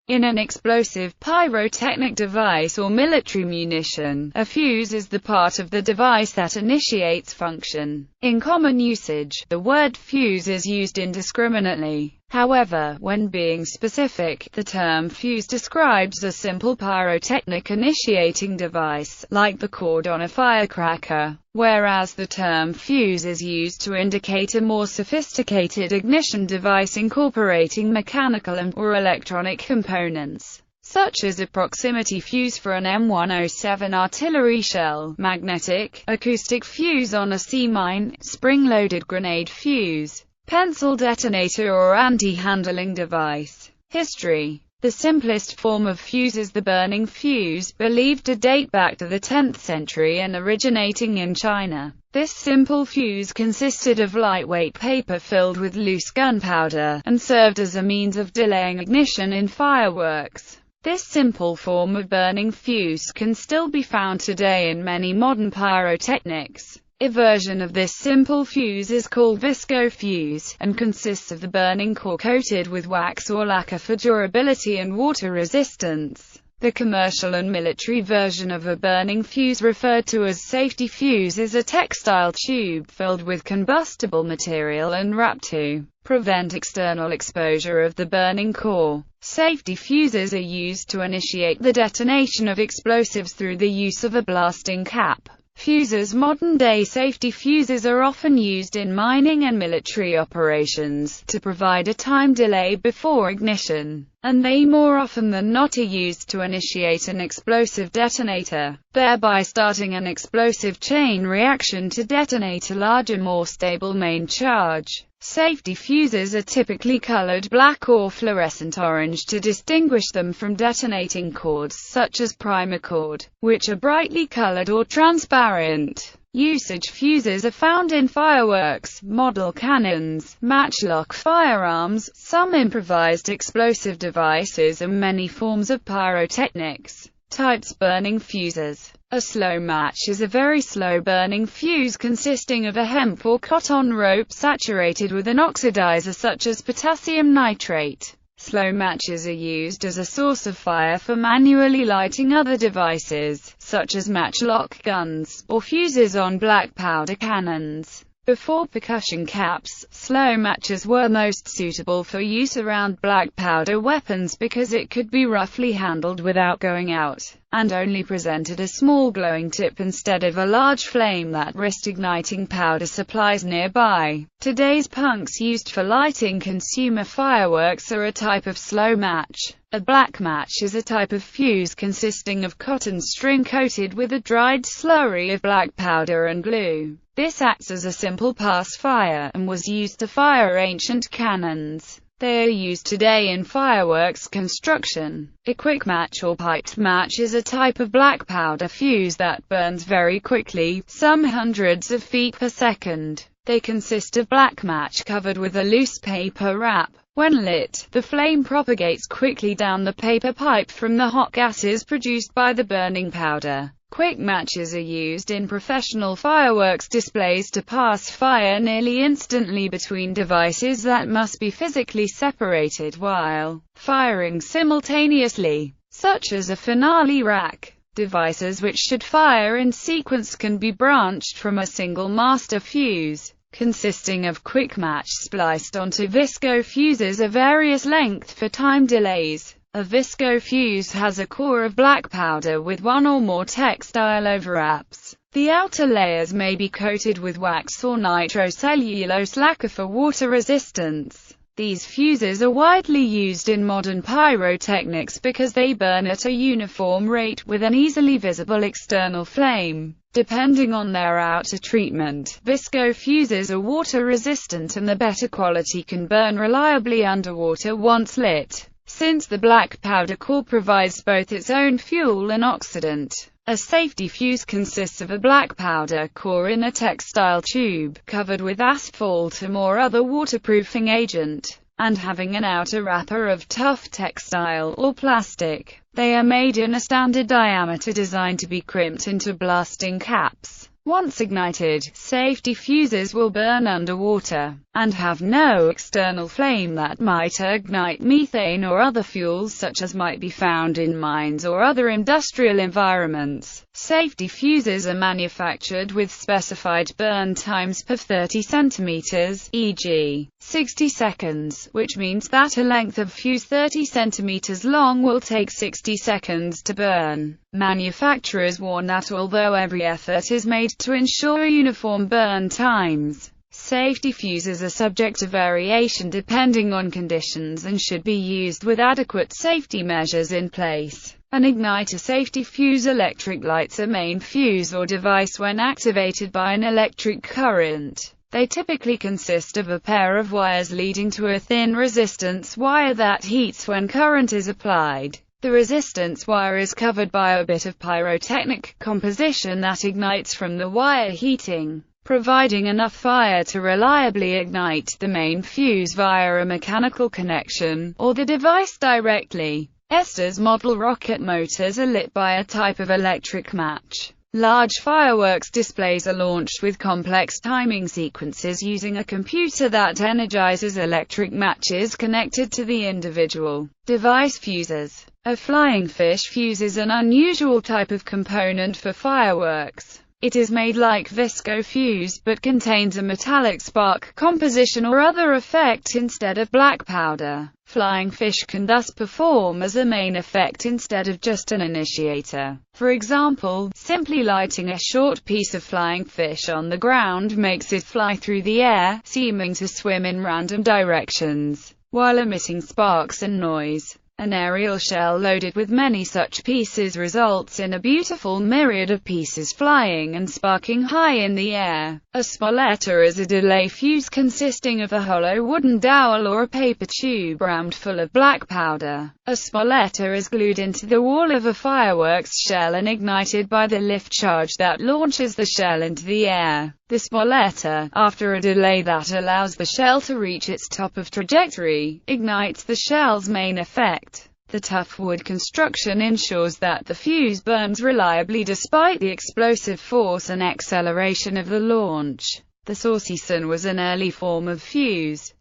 In an explosive, pyrotechnic device or military munition, a fuse is the part of the device that initiates function. In common usage, the word fuse is used indiscriminately. However, when being specific, the term fuse describes a simple pyrotechnic initiating device, like the cord on a firecracker, whereas the term fuse is used to indicate a more sophisticated ignition device incorporating mechanical and/or electronic components, such as a proximity fuse for an M107 artillery shell, magnetic, acoustic fuse on a sea mine, spring-loaded grenade fuse, pencil detonator or anti-handling device. History. The simplest form of fuse is the burning fuse, believed to date back to the 10th century and originating in China. This simple fuse consisted of lightweight paper filled with loose gunpowder, and served as a means of delaying ignition in fireworks. This simple form of burning fuse can still be found today in many modern pyrotechnics. A version of this simple fuse is called visco fuse, and consists of the burning core coated with wax or lacquer for durability and water resistance. The commercial and military version of a burning fuse, referred to as safety fuse, is a textile tube filled with combustible material and wrapped to prevent external exposure of the burning core. Safety fuses are used to initiate the detonation of explosives through the use of a blasting cap. Fuses. Modern-day safety fuses are often used in mining and military operations, to provide a time delay before ignition, and they more often than not are used to initiate an explosive detonator, thereby starting an explosive chain reaction to detonate a larger, more stable main charge. Safety fuses are typically colored black or fluorescent orange to distinguish them from detonating cords such as primer cord, which are brightly colored or transparent. Usage. Fuses are found in fireworks, model cannons, matchlock firearms, some improvised explosive devices, and many forms of pyrotechnics. Types. Burning fuses. A slow match is a very slow burning fuse consisting of a hemp or cotton rope saturated with an oxidizer such as potassium nitrate. Slow matches are used as a source of fire for manually lighting other devices, such as matchlock guns, or fuses on black powder cannons. Before percussion caps, slow matches were most suitable for use around black powder weapons because it could be roughly handled without going out, and only presented a small glowing tip instead of a large flame that risked igniting powder supplies nearby. Today's punks used for lighting consumer fireworks are a type of slow match. A black match is a type of fuse consisting of cotton string coated with a dried slurry of black powder and glue. This acts as a simple pass-fire, and was used to fire ancient cannons. They are used today in fireworks construction. A quick match or piped match is a type of black powder fuse that burns very quickly, some hundreds of feet per second. They consist of black match covered with a loose paper wrap. When lit, the flame propagates quickly down the paper pipe from the hot gases produced by the burning powder. Quick matches are used in professional fireworks displays to pass fire nearly instantly between devices that must be physically separated while firing simultaneously, such as a finale rack. Devices which should fire in sequence can be branched from a single master fuse, consisting of quick match spliced onto visco fuses of various length for time delays. A visco fuse has a core of black powder with one or more textile overwraps. The outer layers may be coated with wax or nitrocellulose lacquer for water resistance. These fuses are widely used in modern pyrotechnics because they burn at a uniform rate, with an easily visible external flame. Depending on their outer treatment, visco fuses are water resistant and the better quality can burn reliably underwater once lit, since the black powder core provides both its own fuel and oxidant. A safety fuse consists of a black powder core in a textile tube, covered with asphalt or other waterproofing agent, and having an outer wrapper of tough textile or plastic. They are made in a standard diameter designed to be crimped into blasting caps. Once ignited, safety fuses will burn underwater, and have no external flame that might ignite methane or other fuels such as might be found in mines or other industrial environments. Safety fuses are manufactured with specified burn times per 30 centimeters, e.g., 60 seconds, which means that a length of fuse 30 centimeters long will take 60 seconds to burn. Manufacturers warn that although every effort is made to ensure uniform burn times, safety fuses are subject to variation depending on conditions and should be used with adequate safety measures in place. An igniter safety fuse electric lights a main fuse or device when activated by an electric current. They typically consist of a pair of wires leading to a thin resistance wire that heats when current is applied. The resistance wire is covered by a bit of pyrotechnic composition that ignites from the wire heating, providing enough fire to reliably ignite the main fuse via a mechanical connection, or the device directly. Estes model rocket motors are lit by a type of electric match. Large fireworks displays are launched with complex timing sequences using a computer that energizes electric matches connected to the individual device fuses. A flying fish fuse is an unusual type of component for fireworks. It is made like visco fuse, but contains a metallic spark composition or other effect instead of black powder. Flying fish can thus perform as a main effect instead of just an initiator. For example, simply lighting a short piece of flying fish on the ground makes it fly through the air, seeming to swim in random directions, while emitting sparks and noise. An aerial shell loaded with many such pieces results in a beautiful myriad of pieces flying and sparking high in the air. A spoletta is a delay fuse consisting of a hollow wooden dowel or a paper tube rammed full of black powder. A spoletta is glued into the wall of a fireworks shell and ignited by the lift charge that launches the shell into the air. The spoletta, after a delay that allows the shell to reach its top of trajectory, ignites the shell's main effect. The tough wood construction ensures that the fuse burns reliably despite the explosive force and acceleration of the launch. The saucisson was an early form of fuse.